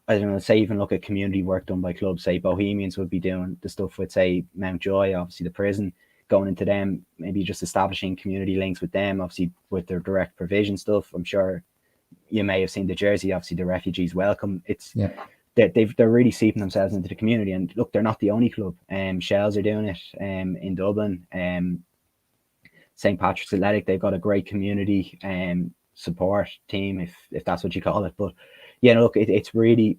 I don't know, say even look at community work done by clubs, say Bohemians would be doing the stuff with, say, Mountjoy, obviously the prison, going into them, maybe just establishing community links with them, obviously with their direct provision stuff. I'm sure you may have seen the jersey, obviously the refugees welcome. It's they're really seeping themselves into the community. And look, they're not the only club. Shells are doing it in Dublin. St. Patrick's Athletic, they've got a great community support team, if that's what you call it. But yeah, look, it's really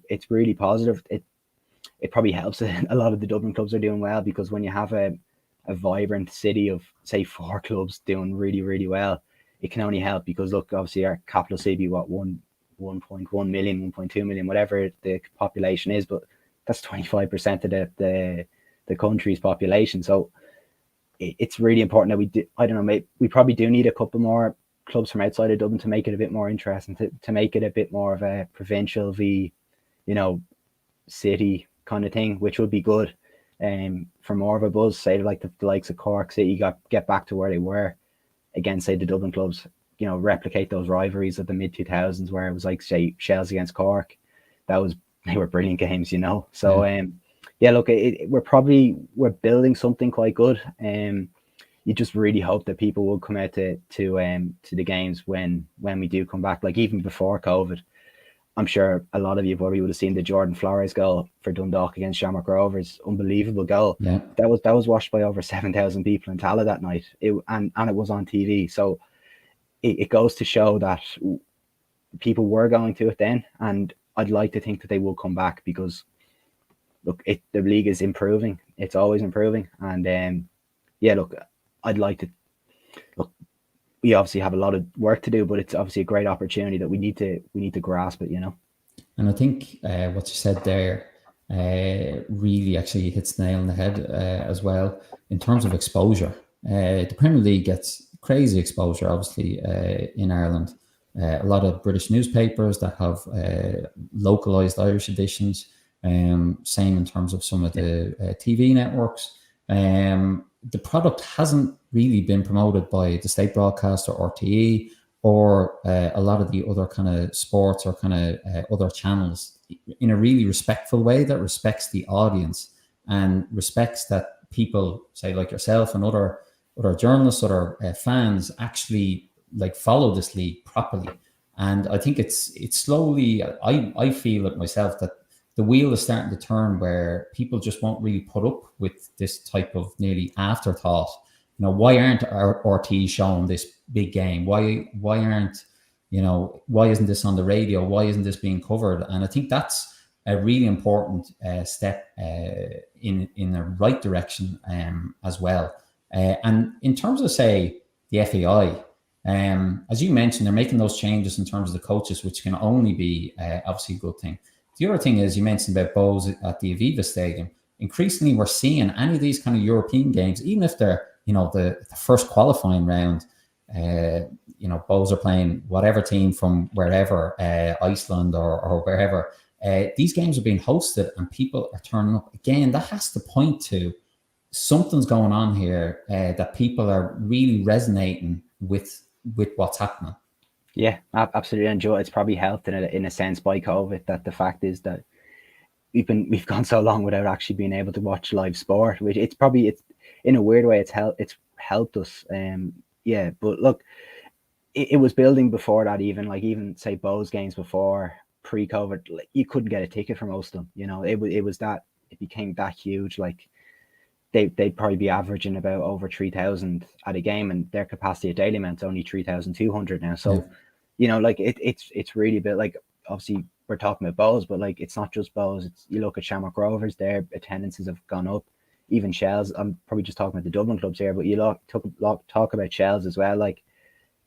positive. It probably helps that a lot of the Dublin clubs are doing well, because when you have a vibrant city of, say, 4 clubs doing really, really well, it can only help. Because look, obviously our capital city, 1.1 million, 1.2 million, whatever the population is, but that's 25% of the country's population. So it's really important that we do, I don't know, we probably do need a couple more clubs from outside of Dublin to make it a bit more interesting, to make it a bit more of a provincial city kind of thing, which would be good. For more of a buzz, say like the likes of Cork City get back to where they were again, say the Dublin clubs, replicate those rivalries of the mid 2000s, where it was like, say, Shells against Cork. They were brilliant games, So yeah, look, we're building something quite good. You just really hope that people will come out to the games when we do come back. Like even before COVID, I'm sure a lot of you probably would have seen the Jordan Flores goal for Dundalk against Shamrock Rovers. Unbelievable goal. Yeah. That was watched by over 7,000 people in Tala that night. And it was on TV. So it goes to show that people were going to it then, and I'd like to think that they will come back, because look, the league is improving. It's always improving, and yeah, look, I'd like to look. We obviously have a lot of work to do, but it's obviously a great opportunity that we need to grasp it. And I think what you said there really actually hits the nail on the head as well in terms of exposure. The Premier League gets crazy exposure, obviously, in Ireland. A lot of British newspapers that have localized Irish editions. Same in terms of some of the TV networks. The product hasn't really been promoted by the state broadcaster, RTE, or a lot of the other kind of sports or kind of other channels in a really respectful way that respects the audience and respects that people, say like yourself and other journalists, other fans, actually like follow this league properly. And I think it's slowly, I feel it myself, that the wheel is starting to turn, where people just won't really put up with this type of nearly afterthought. Why aren't our RT showing this big game? Why aren't, why isn't this on the radio? Why isn't this being covered? And I think that's a really important step in the right direction as well. And in terms of, say, the FAI, as you mentioned, they're making those changes in terms of the coaches, which can only be obviously a good thing. The other thing is, you mentioned about Bows at the Aviva Stadium. Increasingly, we're seeing any of these kind of European games, even if they're, the first qualifying round, Bows are playing whatever team from wherever, Iceland or wherever. These games are being hosted and people are turning up. Again, that has to point to something's going on here, that people are really resonating with what's happening. Yeah, absolutely. And Joe, it's probably helped in a sense by COVID, that the fact is that we've gone so long without actually being able to watch live sport, which it's in a weird way, it's helped us. Yeah, but look, it was building before that. Even say Bows games before pre-COVID, like, you couldn't get a ticket for most of them. It became that huge. Like they'd probably be averaging about over 3,000 at a game, and their capacity at Daily Mount's only 3,200 now. So, it's really bit like, obviously we're talking about Bows, but like it's not just Bows. You look at Shamrock Rovers, their attendances have gone up. Even Shells, I'm probably just talking about the Dublin clubs here, but talk about Shells as well. Like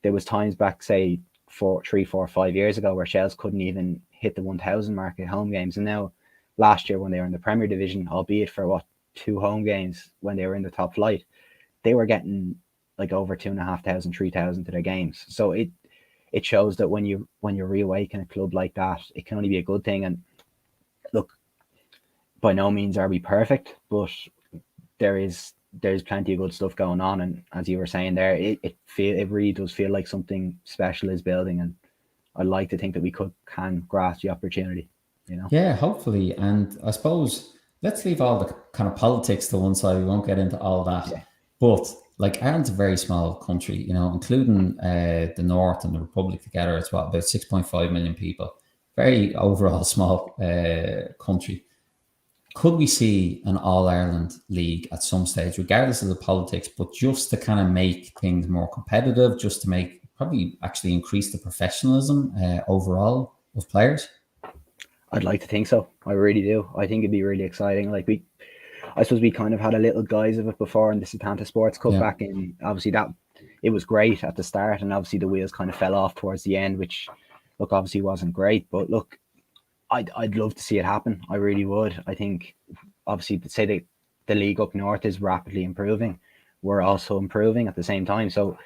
there was times back, say 3, 4, 5 years ago, where Shells couldn't even hit the 1,000 mark at home games, and now last year when they were in the Premier Division, albeit for 2 home games when they were in the top flight, they were getting like over 2,500, 3,000 to their games. So it shows that when you reawaken a club like that, it can only be a good thing. And look, by no means are we perfect, but there is there's plenty of good stuff going on, and as you were saying there, it really does feel like something special is building, and I'd like to think that we can grasp the opportunity. Yeah, hopefully. And I suppose let's leave all the kind of politics to one side. We won't get into all that. Yeah, But like Ireland's a very small country, including the North and the Republic together. It's what, about 6.5 million people. Very overall small country. Could we see an All Ireland league at some stage, regardless of the politics, but just to kind of make things more competitive, just to make probably actually increase the professionalism overall of players? I'd like to think so. I really do. I think it'd be really exciting. Like I suppose we kind of had a little guise of it before in the Setanta Sports Cup back in. Obviously, that it was great at the start, and obviously the wheels kind of fell off towards the end, which look obviously wasn't great. But look, I'd love to see it happen. I really would. I think obviously to say that the league up north is rapidly improving, we're also improving at the same time. So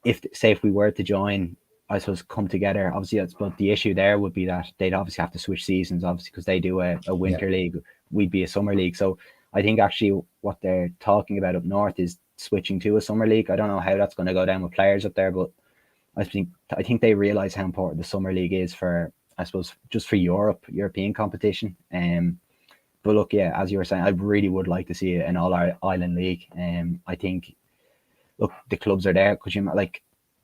if we were to join, I suppose come together. Obviously, but the issue there would be that they'd obviously have to switch seasons, obviously because they do a winter league. We'd be a summer league. So I think actually what they're talking about up north is switching to a summer league. I don't know how that's going to go down with players up there, but I think they realize how important the summer league is for, I suppose, just for European competition. But look, yeah, as you were saying, I really would like to see an all-Ireland league. I think, look, the clubs are there because like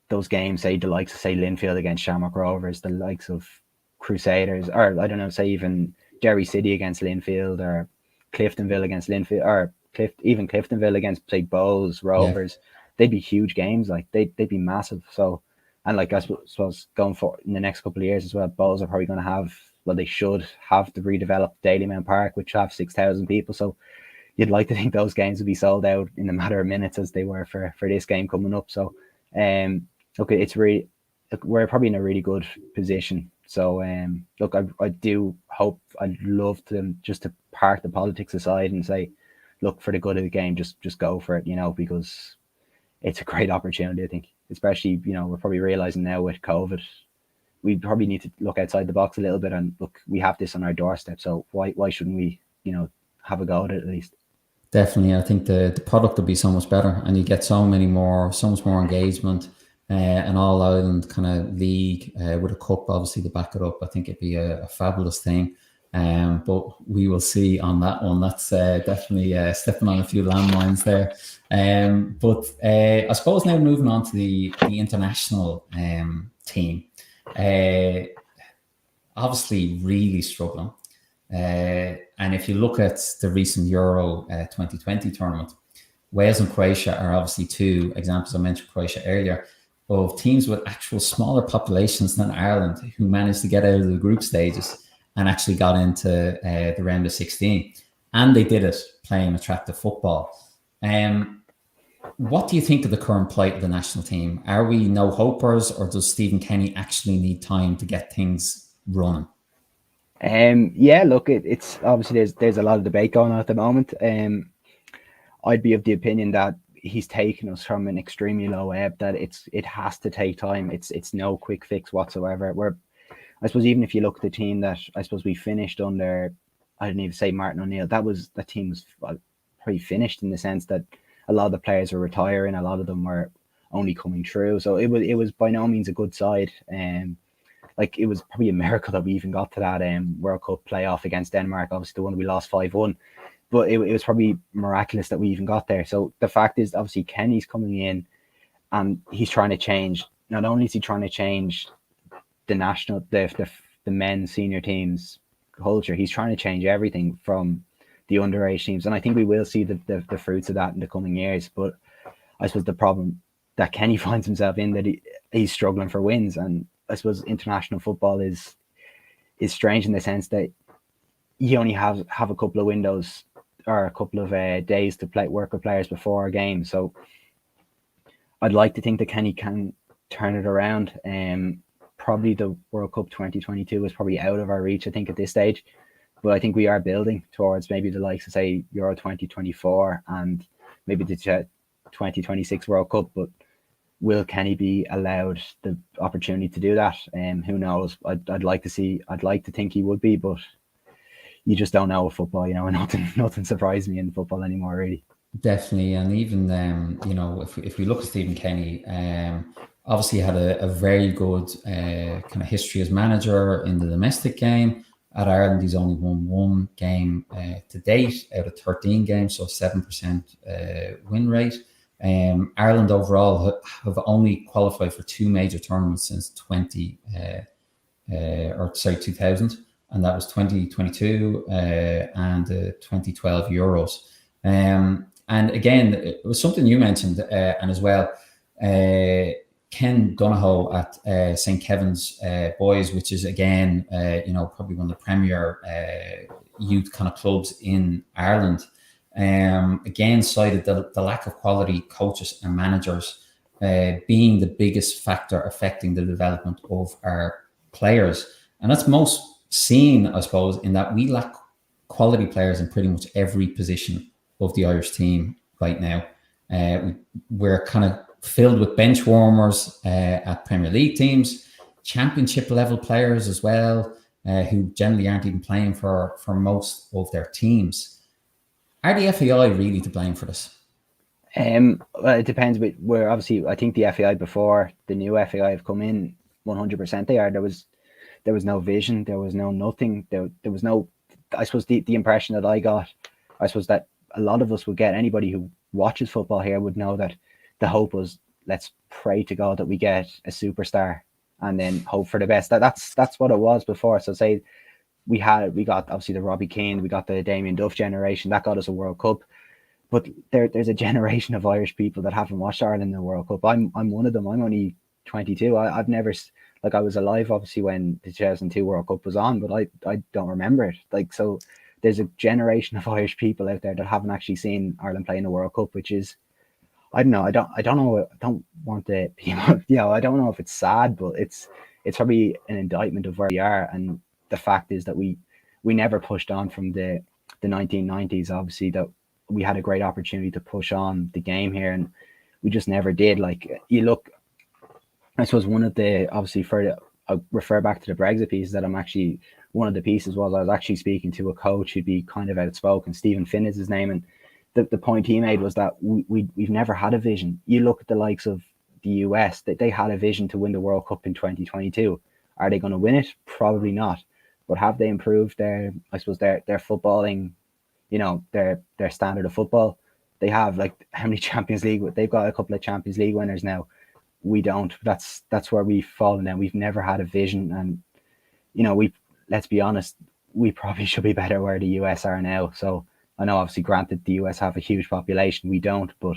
those games, say the likes of say Linfield against Shamrock Rovers, the likes of Crusaders, or I don't know, say even Derry City against Linfield, or Cliftonville against Linfield, or even Cliftonville against say Bows Rovers. They'd be huge games. Like they'd be massive. So, and like I suppose going for in the next couple of years as well, Bows are probably going to have, well, they should have the redeveloped Dalymount Park, which have 6,000 people. So you'd like to think those games would be sold out in a matter of minutes as they were for this game coming up. So, okay, it's really, we're probably in a really good position. So, look, I do hope, I'd love to just to park the politics aside and say, look, for the good of the game, just go for it, because it's a great opportunity, I think, especially, we're probably realizing now with COVID, we probably need to look outside the box a little bit, and look, we have this on our doorstep. So why shouldn't we, have a go at it at least? Definitely. I think the product will be so much better, and you get so much more engagement. An All Ireland kind of league with a cup, obviously, to back it up. I think it'd be a fabulous thing. But we will see on that one. That's definitely stepping on a few landmines there. But I suppose now moving on to the international team. Obviously, really struggling. And if you look at the recent Euro 2020 tournament, Wales and Croatia are obviously two examples. I mentioned Croatia earlier, of teams with actual smaller populations than Ireland who managed to get out of the group stages and actually got into the round of 16. And they did it playing attractive football. What do you think of the current plight of the national team? Are we no hopers, or does Stephen Kenny actually need time to get things running? Yeah, look, it's obviously there's a lot of debate going on at the moment. I'd be of the opinion that he's taken us from an extremely low ebb, that it has to take time. It's no quick fix whatsoever. I suppose even if you look at the team that I suppose we finished under, I didn't even say Martin O'Neill, that team was pretty finished in the sense that a lot of the players were retiring, a lot of them were only coming through. So it was by no means a good side. Like it was probably a miracle that we even got to that World Cup playoff against Denmark, obviously the one we lost 5-1. But it was probably miraculous that we even got there. So the fact is, obviously, Kenny's coming in and he's trying to change. Not only is he trying to change the men's senior teams culture, he's trying to change everything from the underage teams. And I think we will see the fruits of that in the coming years. But I suppose the problem that Kenny finds himself in, that he's struggling for wins. And I suppose international football is strange in the sense that you only have a couple of windows or a couple of days to work with players before a game. So I'd like to think that Kenny can turn it around. Probably the World Cup 2022 is probably out of our reach, I think, at this stage. But I think we are building towards maybe the likes of, say, Euro 2024 and maybe the 2026 World Cup. But will Kenny be allowed the opportunity to do that? Who knows? I'd like to think he would be, but you just don't know with football, and nothing surprises me in football anymore, really. Definitely, and even if we look at Stephen Kenny, obviously had a very good kind of history as manager in the domestic game. At Ireland, he's only won one game to date out of 13 games, so 7% win rate. Ireland overall have only qualified for two major tournaments since 2000, and that was 2022 and the 2012 Euros. And again, it was something you mentioned, and as well, Ken Donohoe at St. Kevin's Boys, which is again, probably one of the premier youth kind of clubs in Ireland. Again, cited the lack of quality coaches and managers being the biggest factor affecting the development of our players. And that's most seen, I suppose, in that we lack quality players in pretty much every position of the Irish team right now. We're kind of filled with bench warmers at Premier League teams, championship level players as well, who generally aren't even playing for most of their teams. Are the FAI really to blame for this? Well, it depends. Where obviously, I think the FAI before the new FAI have come in, 100% they are. There was no vision. There was no nothing. There was no. I suppose the impression that I got, I suppose that a lot of us would get. Anybody who watches football here would know that the hope was, let's pray to God that we get a superstar and then hope for the best. That's what it was before. So say we got obviously the Robbie Keane, we got the Damien Duff generation that got us a World Cup. But there's a generation of Irish people that haven't watched Ireland in the World Cup. I'm one of them. I'm only 22. I've never, like, I was alive obviously when the 2002 World Cup was on, but I don't remember it. Like, so there's a generation of Irish people out there that haven't actually seen Ireland play in the World Cup, which is, I don't know. I don't know. I don't want to, I don't know if it's sad, but it's probably an indictment of where we are. And the fact is that we never pushed on from the 1990s. Obviously, that we had a great opportunity to push on the game here, and we just never did. Like, you look, I suppose one of the, obviously I'll refer back to the Brexit piece, that I'm actually, one of the pieces was I was actually speaking to a coach who'd be kind of outspoken. Stephen Finn is his name, and the point he made was that we've never had a vision. You look at the likes of the US, that they had a vision to win the World Cup in 2022. Are they going to win it? Probably not. But have they improved their footballing, their standard of football? They have. Like, how many Champions League? They've got a couple of Champions League winners now. We don't. That's where we've fallen down. We've never had a vision, and let's be honest, we probably should be better where the US are now. So I know, obviously, granted, the US have a huge population. We don't, but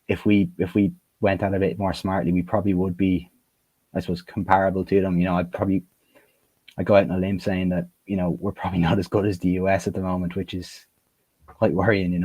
if we went at it a bit more smartly, we probably would be, I suppose, comparable to them. I go out on a limb saying that we're probably not as good as the US at the moment, which is quite worrying.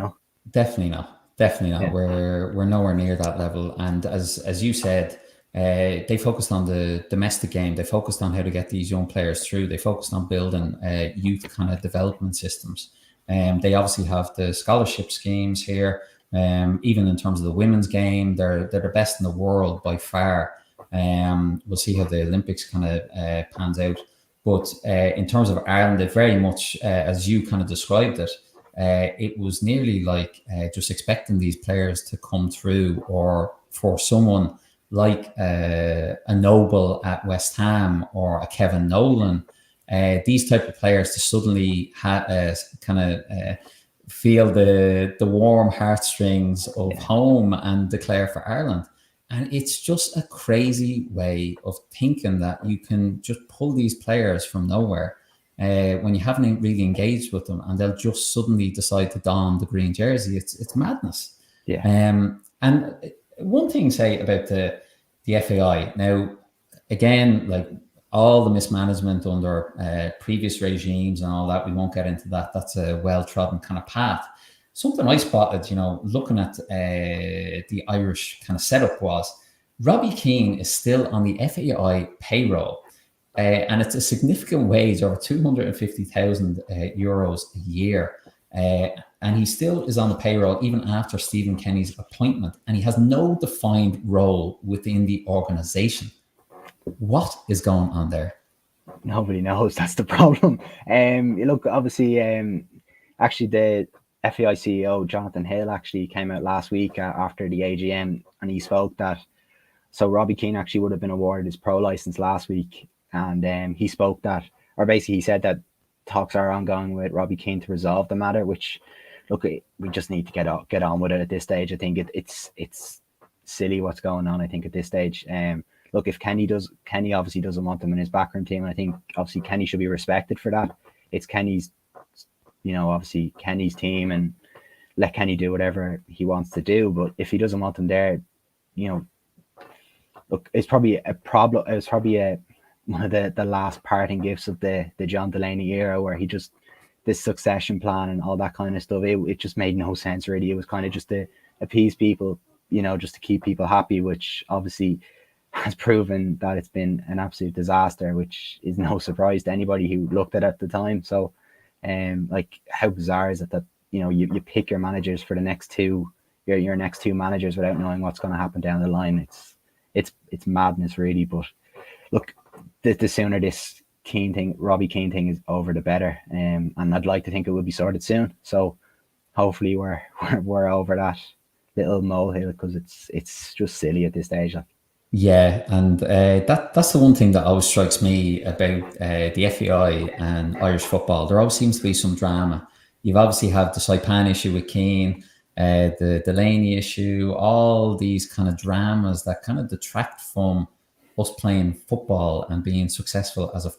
Definitely not. Yeah. We're nowhere near that level. And as you said, they focused on the domestic game. They focused on how to get these young players through. They focused on building youth kind of development systems. They obviously have the scholarship schemes here. Even in terms of the women's game, they're the best in the world by far. We'll see how the Olympics kind of pans out. But in terms of Ireland, it very much, as you kind of described it, it was nearly like just expecting these players to come through, or for someone like a Noble at West Ham or a Kevin Nolan, these type of players to suddenly kind of feel the warm heartstrings of home and declare for Ireland. And it's just a crazy way of thinking that you can just pull these players from nowhere when you haven't really engaged with them, and they'll just suddenly decide to don the green jersey. It's madness. Yeah. And one thing, say, about the FAI now, again, like all the mismanagement under previous regimes and all that, we won't get into that. That's a well-trodden kind of path. Something I spotted, looking at the Irish kind of setup, was Robbie Keane is still on the FAI payroll. And it's a significant wage, over 250,000 euros a year. And he still is on the payroll even after Stephen Kenny's appointment. And he has no defined role within the organisation. What is going on there? Nobody knows. That's the problem. You look, obviously, actually, FAI CEO Jonathan Hill actually came out last week after the AGM, and he spoke that. So Robbie Keane actually would have been awarded his pro license last week, and he spoke that, or basically he said that talks are ongoing with Robbie Keane to resolve the matter. Which, look, we just need to get on with it at this stage. I think it's silly what's going on. I think at this stage, look, if Kenny obviously doesn't want them in his backroom team, and I think obviously Kenny should be respected for that. It's Kenny's, obviously Kenny's team, and let Kenny do whatever he wants to do. But if he doesn't want them there, look, it's probably a problem. It was probably one of the last parting gifts of the John Delaney era, where he just, this succession plan and all that kind of stuff, it just made no sense really. It was kind of just to appease people, just to keep people happy, which obviously has proven that it's been an absolute disaster, which is no surprise to anybody who looked at it at the time. So like, how bizarre is it that you pick your managers for the next two, your next two managers without knowing what's going to happen down the line? It's madness really. But look, the sooner this Robbie Keane thing is over, the better. And I'd like to think it will be sorted soon. So hopefully we're over that little molehill, because it's just silly at this stage. Yeah, and that's the one thing that always strikes me about the FAI and Irish football. There always seems to be some drama. You've obviously had the Saipan issue with Keane, the Delaney issue, all these kind of dramas that kind of detract from us playing football and being successful as a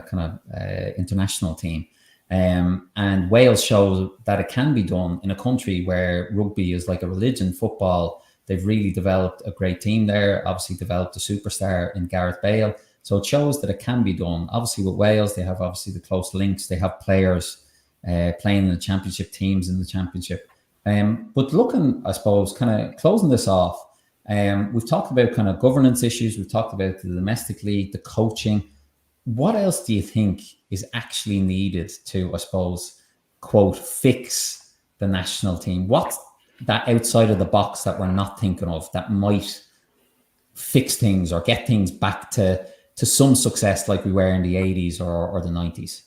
kind of international team. And Wales shows that it can be done in a country where rugby is like a religion. Football, they've really developed a great team there, obviously developed a superstar in Gareth Bale. So it shows that it can be done. Obviously with Wales, they have obviously the close links. They have players playing in the championship, teams in the championship. But looking, I suppose, kind of closing this off, we've talked about kind of governance issues. We've talked about the domestic league, the coaching. What else do you think is actually needed to, I suppose, quote, fix the national team? What's that outside of the box that we're not thinking of that might fix things or get things back to some success like we were in the 80s or the 90s?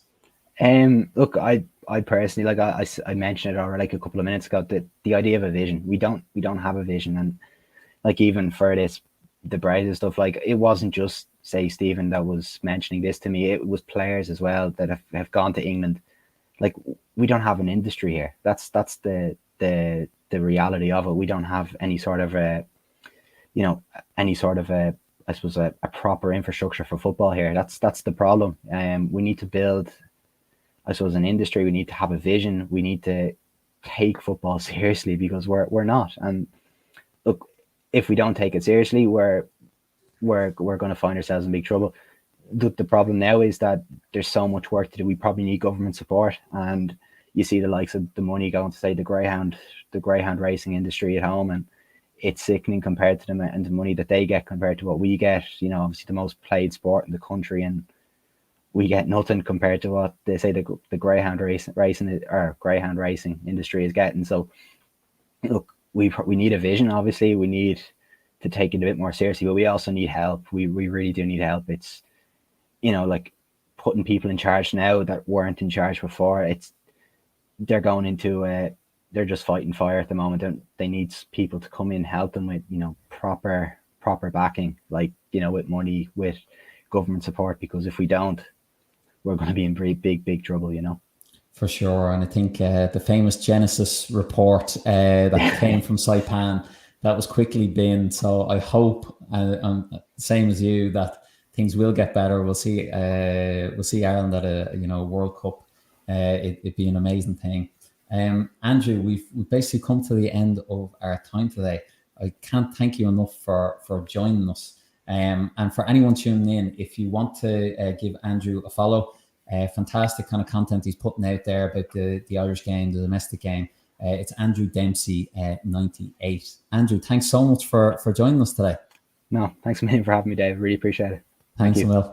Look, I personally, like I mentioned it already like a couple of minutes ago, the idea of a vision. We don't have a vision. And like, even for the Brexit stuff, like, it wasn't just, say, Stephen that was mentioning this to me. It was players as well that have gone to England. Like, we don't have an industry here. That's the reality of it. We don't have any sort of I suppose a proper infrastructure for football here. That's the problem. We need to build, I suppose, an industry. We need to have a vision. We need to take football seriously, because we're not. And look, if we don't take it seriously, we're going to find ourselves in big trouble. The problem now is that there's so much work to do. We probably need government support, and you see the likes of the money going to, say, the greyhound racing industry at home, and it's sickening compared to them and the money that they get compared to what we get. Obviously the most played sport in the country, and we get nothing compared to what they say the greyhound racing industry is getting. So look, we need a vision. Obviously, we need to take it a bit more seriously, but we also need help. We really do need help. It's like putting people in charge now that weren't in charge before. They're going into they're just fighting fire at the moment, and they need people to come in, help them with proper backing, like with money, with government support, because if we don't, we're going to be in very big trouble. For sure. And I think the famous Genesis report that came from Saipan, that was quickly binned. So I hope, same as you, that things will get better. We'll see Ireland at a World Cup. It'd be an amazing thing. Andrew, we've basically come to the end of our time today. I can't thank you enough for joining us. And for anyone tuning in, if you want to give Andrew a follow, fantastic kind of content he's putting out there about the Irish game, the domestic game. It's Andrew Dempsey 98. Andrew, thanks so much for joining us today. No, thanks a million for having me, Dave. Really appreciate it. Thanks a million.